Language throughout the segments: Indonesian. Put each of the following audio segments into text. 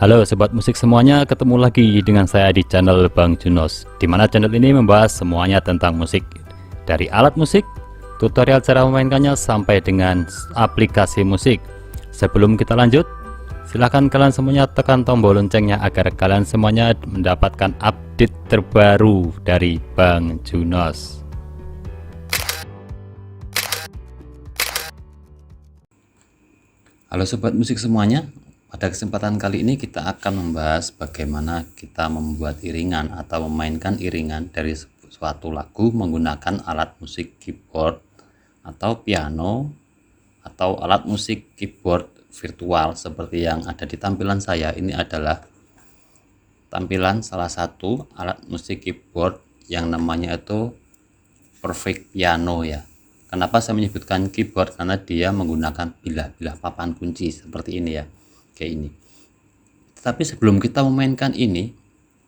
Halo sobat musik semuanya, ketemu lagi dengan saya di channel Bang Junos, di mana channel ini membahas semuanya tentang musik, dari alat musik, tutorial cara memainkannya sampai dengan aplikasi musik. Sebelum kita lanjut, silahkan kalian semuanya tekan tombol loncengnya agar kalian semuanya mendapatkan update terbaru dari Bang Junos. Halo sobat musik semuanya, pada kesempatan kali ini kita akan membahas bagaimana kita membuat iringan atau memainkan iringan dari suatu lagu menggunakan alat musik keyboard atau piano atau alat musik keyboard virtual seperti yang ada di tampilan saya. Ini adalah tampilan salah satu alat musik keyboard yang namanya itu Perfect Piano ya. Kenapa saya menyebutkan keyboard? Karena dia menggunakan bilah-bilah papan kunci seperti ini ya, kayak ini. Tetapi sebelum kita memainkan ini,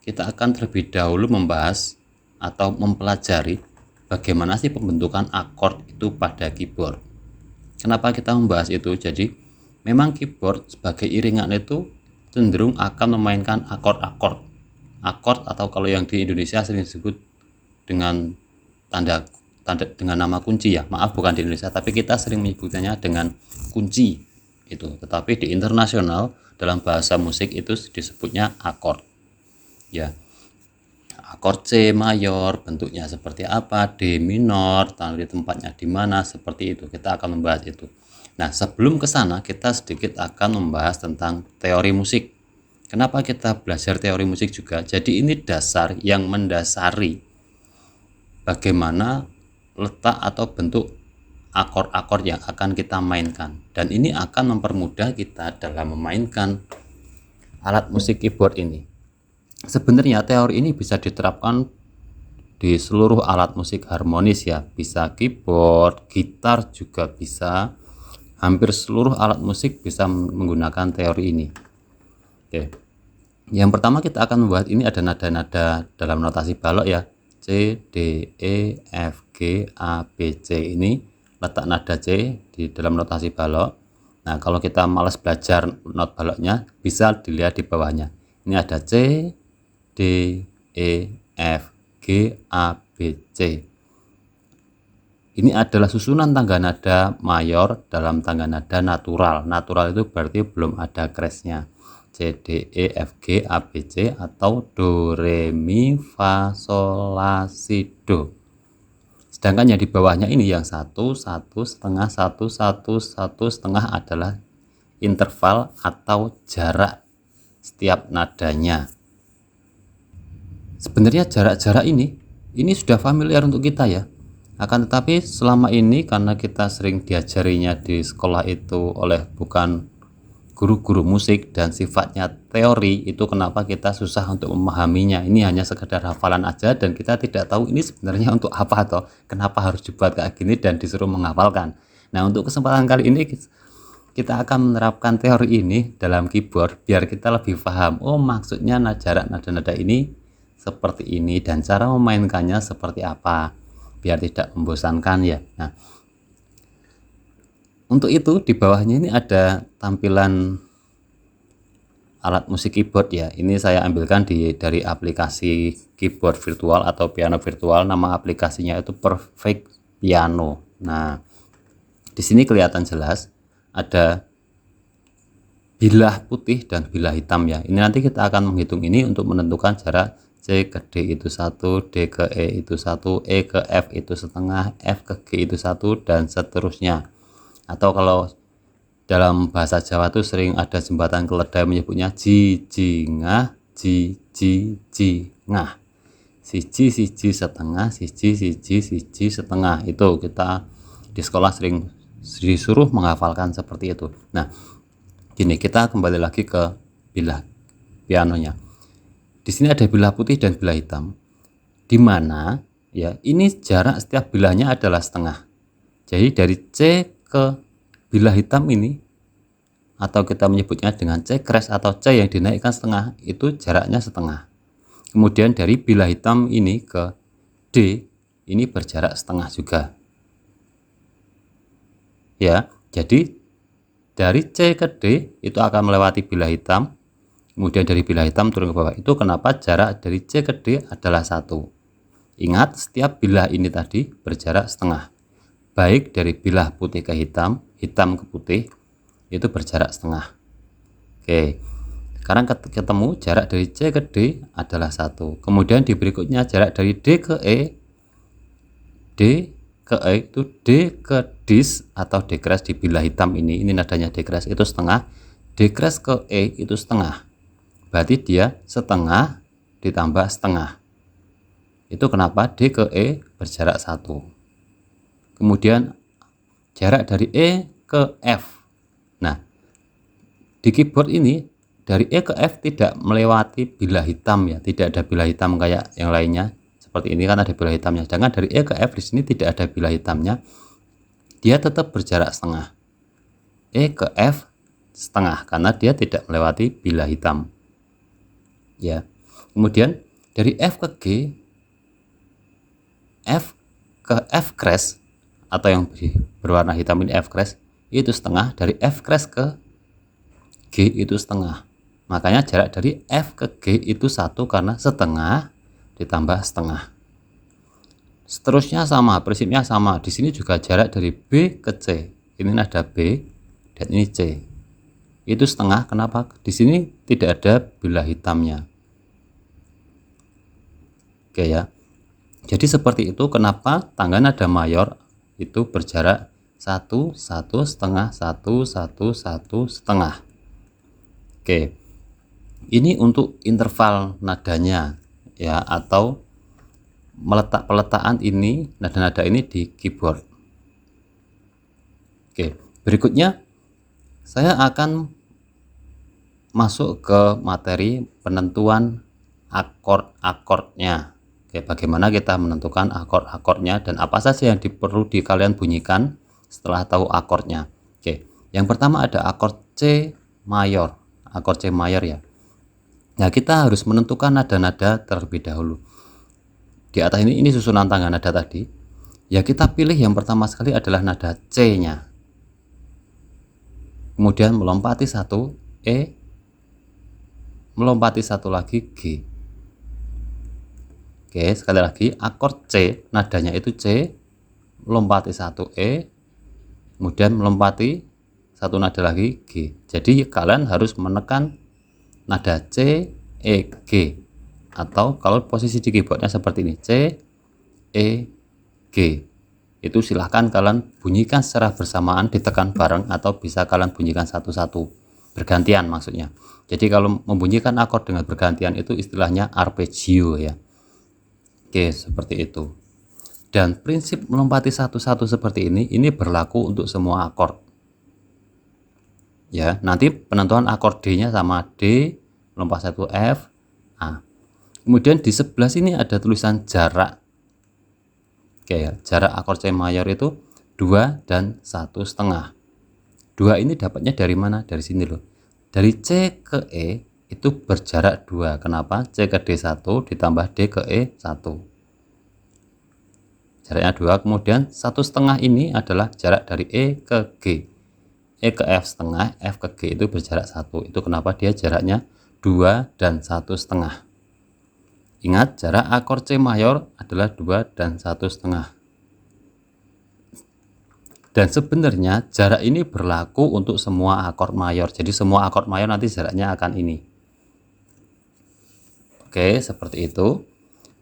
kita akan terlebih dahulu membahas atau mempelajari bagaimana sih pembentukan akord itu pada keyboard. Kenapa kita membahas itu? Jadi memang keyboard sebagai iringan itu cenderung akan memainkan akord-akord. Akord atau kalau yang di Indonesia sering disebut dengan tanda dengan nama kunci ya, maaf bukan di Indonesia, tapi kita sering menyebutnya dengan kunci itu. Tetapi di internasional dalam bahasa musik itu disebutnya akord ya. Akord C mayor bentuknya seperti apa, D minor tanda tempatnya di mana, seperti itu. Kita akan membahas itu. Nah, sebelum ke sana kita sedikit akan membahas tentang teori musik. Kenapa kita belajar teori musik juga? Jadi ini dasar yang mendasari bagaimana letak atau bentuk akord-akord yang akan kita mainkan, dan ini akan mempermudah kita dalam memainkan alat musik keyboard ini. Sebenarnya teori ini bisa diterapkan di seluruh alat musik harmonis ya, bisa keyboard, gitar juga bisa, hampir seluruh alat musik bisa menggunakan teori ini. Oke. Yang pertama kita akan membuat ini ada nada-nada dalam notasi balok ya. C, D, E, F, G, A, B, C. Ini letak nada C di dalam notasi balok. Nah, kalau kita malas belajar not baloknya, bisa dilihat di bawahnya. Ini ada C, D, E, F, G, A, B, C. Ini adalah susunan tangga nada mayor dalam tangga nada natural. Natural itu berarti belum ada crashnya. C, D, E, F, G, A, B, C atau Do, Re, Mi, Fa, Sol, La, Si, Do. Sedangkan yang di bawahnya ini yang satu, satu setengah, satu, satu setengah adalah interval atau jarak setiap nadanya. Sebenarnya jarak-jarak ini sudah familiar untuk kita ya. Akan tetapi selama ini karena kita sering diajarinya di sekolah itu oleh bukan guru-guru musik dan sifatnya teori, itu kenapa kita susah untuk memahaminya. Ini hanya sekedar hafalan aja dan kita tidak tahu ini sebenarnya untuk apa atau kenapa harus dibuat kayak gini dan disuruh menghafalkan. Nah, untuk kesempatan kali ini kita akan menerapkan teori ini dalam keyboard biar kita lebih paham. Oh, maksudnya jarak nada-nada ini seperti ini dan cara memainkannya seperti apa biar tidak membosankan ya. Nah, untuk itu di bawahnya ini ada tampilan alat musik keyboard ya. Ini saya ambilkan dari aplikasi keyboard virtual atau piano virtual. Nama aplikasinya itu Perfect Piano. Nah, di sini kelihatan jelas ada bilah putih dan bilah hitam ya. Ini nanti kita akan menghitung ini untuk menentukan jarak C ke D itu 1, D ke E itu 1, E ke F itu setengah, F ke G itu 1 dan seterusnya. Atau kalau dalam bahasa Jawa tuh sering ada jembatan keledai menyebutnya jijingah, jijingah, siji setengah, siji setengah. Itu kita di sekolah sering disuruh menghafalkan seperti itu. Nah, gini, kita kembali lagi ke bilah pianonya. Di sini ada bilah putih dan bilah hitam, di mana ya ini jarak setiap bilahnya adalah setengah. Jadi dari C ke bilah hitam ini, atau kita menyebutnya dengan C crash atau C yang dinaikkan setengah, itu jaraknya setengah. Kemudian dari bilah hitam ini ke D ini berjarak setengah juga ya. Jadi dari C ke D itu akan melewati bilah hitam, kemudian dari bilah hitam turun ke bawah. Itu kenapa jarak dari C ke D adalah 1. Ingat, setiap bilah ini tadi berjarak setengah. Baik dari bilah putih ke hitam, hitam ke putih, itu berjarak setengah. Oke, sekarang ketemu jarak dari C ke D adalah 1. Kemudian di berikutnya jarak dari D ke E, D ke E itu D ke dis atau decrease di bilah hitam ini nadanya decrease itu setengah, decrease ke E itu setengah. Berarti dia setengah ditambah setengah. Itu kenapa D ke E berjarak 1. Kemudian jarak dari E ke F. Nah, di keyboard ini dari E ke F tidak melewati bilah hitam ya, tidak ada bilah hitam kayak yang lainnya. Seperti ini kan ada bilah hitamnya. Sedangkan dari E ke F di sini tidak ada bilah hitamnya. Dia tetap berjarak setengah. E ke F setengah karena dia tidak melewati bilah hitam. Ya. Kemudian dari F ke G, F ke F crash atau yang berwarna hitam ini F crash itu setengah, dari F crash ke G itu setengah. Makanya jarak dari F ke G itu 1 karena setengah ditambah setengah. Seterusnya sama, prinsipnya sama. Di sini juga jarak dari B ke C. Ini nada B dan ini C. Itu setengah. Kenapa? Di sini tidak ada bilah hitamnya. Oke ya. Jadi seperti itu kenapa tangga nada mayor itu berjarak 1, 1 setengah, 1, 1, 1 setengah. Oke. Ini untuk interval nadanya ya, atau peletakan ini nada-nada ini di keyboard. Oke, berikutnya saya akan masuk ke materi penentuan akord-akordnya. Oke, bagaimana kita menentukan akord-akordnya dan apa saja yang perlu kalian bunyikan setelah tahu akordnya. Oke, yang pertama ada akord C mayor, akord C mayor ya. Nah, kita harus menentukan nada-nada terlebih dahulu. Di atas ini susunan tangga nada tadi. Ya, kita pilih yang pertama sekali adalah nada C-nya. Kemudian melompati 1 E, melompati 1 lagi G. Oke, sekali lagi akord C, nadanya itu C, melompati 1 E, kemudian melompati 1 nada lagi G. Jadi kalian harus menekan nada C, E, G. Atau kalau posisi di keyboardnya seperti ini, C, E, G. Itu silahkan kalian bunyikan secara bersamaan, ditekan bareng, atau bisa kalian bunyikan satu-satu, bergantian maksudnya. Jadi kalau membunyikan akord dengan bergantian itu istilahnya arpeggio ya. Oke, seperti itu. Dan prinsip melompati satu-satu seperti ini berlaku untuk semua akord. Ya, nanti penentuan akord D-nya sama D, melompat 1 F, A. Kemudian di sebelah sini ada tulisan jarak. Oke ya, jarak akord C mayor itu 2 dan 1,5. 2 ini dapatnya dari mana? Dari sini loh. Dari C ke E itu berjarak 2. Kenapa? C ke D 1 ditambah D ke E 1. Jaraknya 2. Kemudian 1,5 ini adalah jarak dari E ke G. E ke F setengah, F ke G itu berjarak 1. Itu kenapa dia jaraknya 2 dan 1,5. Ingat, jarak akord C mayor adalah 2 dan 1,5. Dan sebenarnya jarak ini berlaku untuk semua akord mayor. Jadi semua akord mayor nanti jaraknya akan ini. Oke, seperti itu.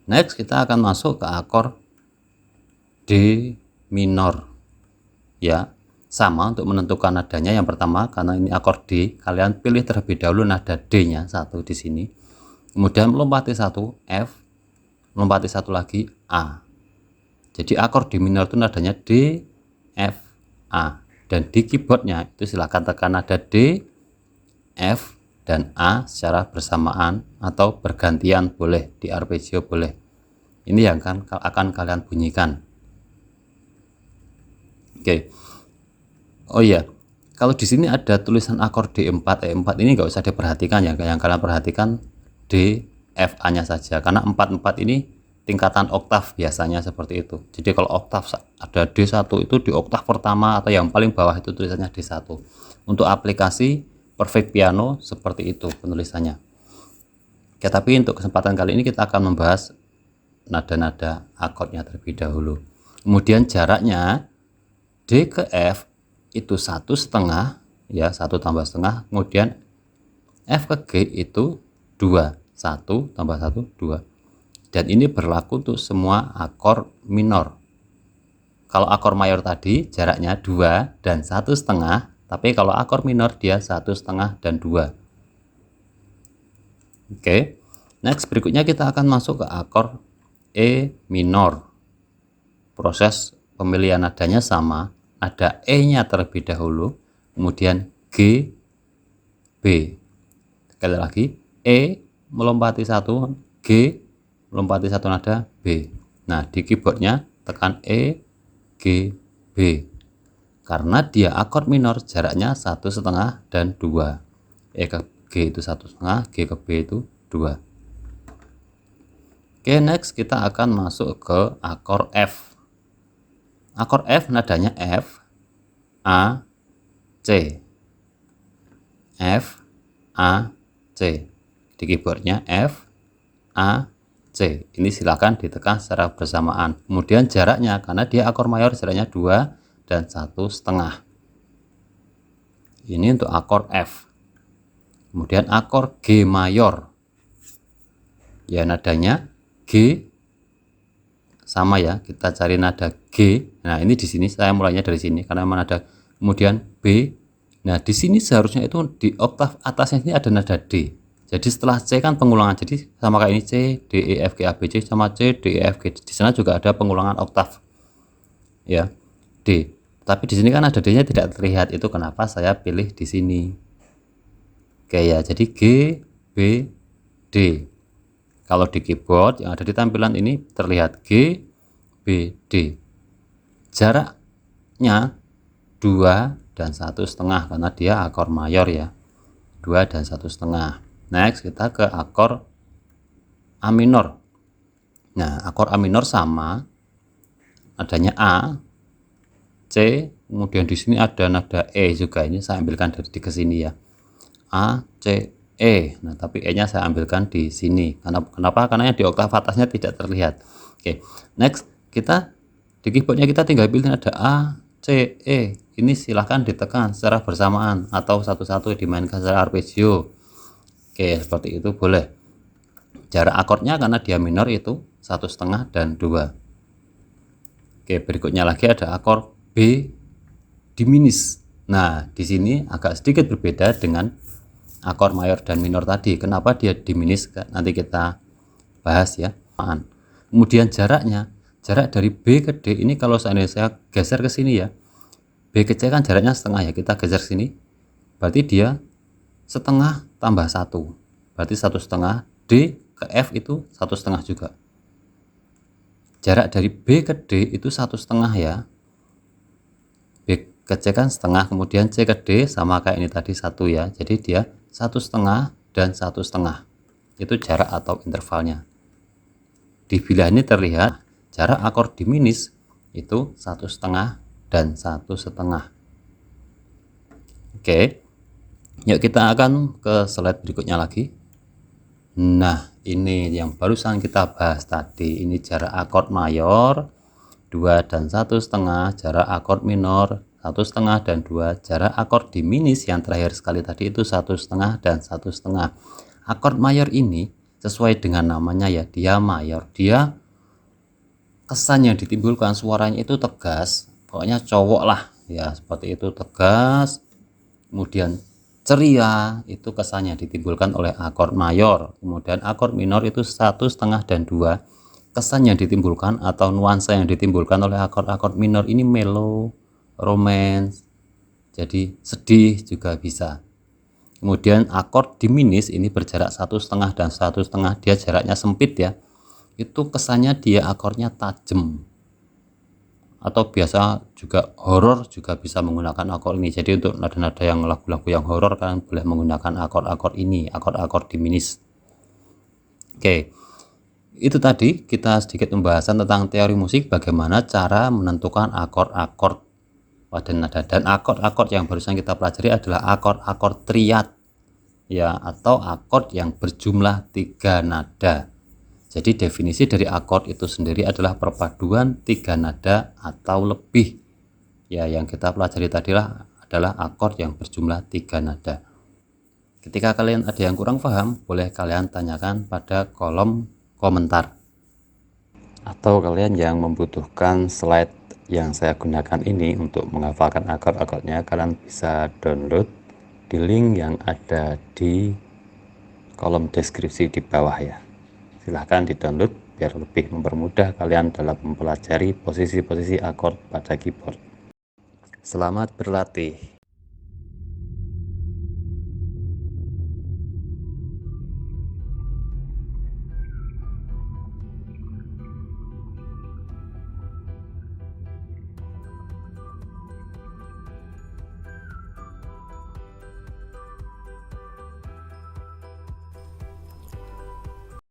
Next kita akan masuk ke akord D minor. Ya, sama untuk menentukan nadanya. Yang pertama, karena ini akord D, kalian pilih terlebih dahulu nada D-nya 1 di sini. Kemudian melompati 1 F, melompati 1 lagi A. Jadi akord D minor itu nadanya D, F, A. Dan di keyboardnya itu silahkan tekan nada D, F, dan A secara bersamaan atau bergantian boleh, di arpeggio boleh. Ini yang akan kalian bunyikan. Oke. Oh iya, kalau di sini ada tulisan akord D4, E4 ini nggak usah diperhatikan ya. Yang kalian perhatikan D, F, A-nya saja. Karena 4 ini tingkatan oktav biasanya seperti itu. Jadi kalau oktav ada D1 itu di oktav pertama atau yang paling bawah itu tulisannya D1. Untuk aplikasi perfect piano seperti itu penulisannya. Oke, tapi untuk kesempatan kali ini kita akan membahas nada-nada akordnya terlebih dahulu. Kemudian jaraknya D ke F itu 1,5 ya, 1 tambah setengah. Kemudian F ke G itu 2, 1 tambah 1, 2. Dan ini berlaku untuk semua akor minor. Kalau akor mayor tadi jaraknya 2 dan 1,5, tapi kalau akor minor dia 1,5 dan 2. Oke, next berikutnya kita akan masuk ke akor E minor. Proses pemilihan nadanya sama, ada E-nya terlebih dahulu, kemudian G, B. Sekali lagi, E melompati 1, G melompati 1 nada, B. Nah, di keyboardnya tekan E, G, B. Karena dia akord minor, jaraknya 1,5 dan 2. E ke G itu 1,5, G ke B itu 2. Oke, next kita akan masuk ke akor F. Akor F nadanya F, A, C. F, A, C. Di keyboardnya F, A, C. Ini silakan ditekan secara bersamaan. Kemudian jaraknya, karena dia akor mayor, jaraknya 2 dan 1,5. Ini untuk akor F. Kemudian akor G mayor. Ya, nadanya G sama ya, kita cari nada G. Nah, ini di sini saya mulainya dari sini karena memang ada. Kemudian B. Nah, di sini seharusnya itu di oktav atasnya ini ada nada D. Jadi setelah C kan pengulangan. Jadi sama kayak ini C, D, E, F, G, A, B, C sama C, D, E, F, G. Di sana juga ada pengulangan oktav. Ya, D. Tapi di sini kan ada D-nya tidak terlihat. Itu kenapa saya pilih di sini. Oke ya, jadi G, B, D. Kalau di keyboard yang ada di tampilan ini terlihat G, B, D. Jaraknya 2 dan 1,5 karena dia akor mayor ya. 2 dan 1,5. Next kita ke akor A minor. Nah, akor A minor sama, adanya A, C, kemudian di sini ada nada E juga. Ini saya ambilkan dari ke sini ya. A, C, E. Nah, tapi E-nya saya ambilkan di sini. Kenapa? Karena yang di oktav atasnya tidak terlihat. Oke, next kita di keyboardnya kita tinggal pilih nada A, C, E. Ini silahkan ditekan secara bersamaan atau satu-satu dimainkan secara arpeggio. Oke, seperti itu boleh. Jarak akordnya karena dia minor itu 1,5 dan 2. Oke, berikutnya lagi ada akor B diminis. Nah, di sini agak sedikit berbeda dengan akor mayor dan minor tadi. Kenapa dia diminis? Nanti kita bahas ya. Kemudian jaraknya, jarak dari B ke D ini kalau seandainya saya geser ke sini ya, B ke C kan jaraknya setengah ya, kita geser sini, berarti dia setengah tambah 1, berarti 1,5. D ke F itu 1,5 juga. Jarak dari B ke D itu 1,5 ya. B ke C kan setengah, kemudian C ke D sama kayak ini tadi 1 ya, jadi dia 1,5 dan 1,5. Itu jarak atau intervalnya. Di bilah ini terlihat jarak akor diminis itu 1,5 dan 1,5. Oke, yuk kita akan ke slide berikutnya lagi. Nah, ini yang barusan kita bahas tadi. Ini jarak akord mayor 2 dan 1,5, jarak akord minor 1,5 dan 2, jarak akord diminis yang terakhir sekali tadi itu 1,5 dan 1,5. Akord mayor ini sesuai dengan namanya ya, dia mayor. Dia kesan yang ditimbulkan suaranya itu tegas, pokoknya cowok lah ya, seperti itu, tegas. Kemudian ceria, itu kesannya ditimbulkan oleh akord mayor. Kemudian akord minor itu 1,5 dan 2. Kesan yang ditimbulkan atau nuansa yang ditimbulkan oleh akord-akord minor ini mellow, romance, jadi sedih juga bisa. Kemudian akord diminis ini berjarak 1,5 dan 1,5, dia jaraknya sempit ya. Itu kesannya dia akordnya tajam. Atau biasa juga horor juga bisa menggunakan akord ini. Jadi untuk nada-nada yang lagu-lagu yang horor kalian boleh menggunakan akord-akord ini, akord-akord diminis. Oke. Itu tadi kita sedikit pembahasan tentang teori musik, bagaimana cara menentukan akord-akord pada nada. Dan akord-akord yang barusan kita pelajari adalah akord-akord triad. ya, atau akord yang berjumlah 3 nada. Jadi definisi dari akord itu sendiri adalah perpaduan 3 nada atau lebih. Ya, yang kita pelajari tadi adalah akord yang berjumlah 3 nada. Ketika kalian ada yang kurang paham, boleh kalian tanyakan pada kolom komentar. Atau kalian yang membutuhkan slide yang saya gunakan ini untuk menghafalkan akord-akordnya, kalian bisa download di link yang ada di kolom deskripsi di bawah ya. Silahkan di-download biar lebih mempermudah kalian dalam mempelajari posisi-posisi akord pada keyboard. Selamat berlatih.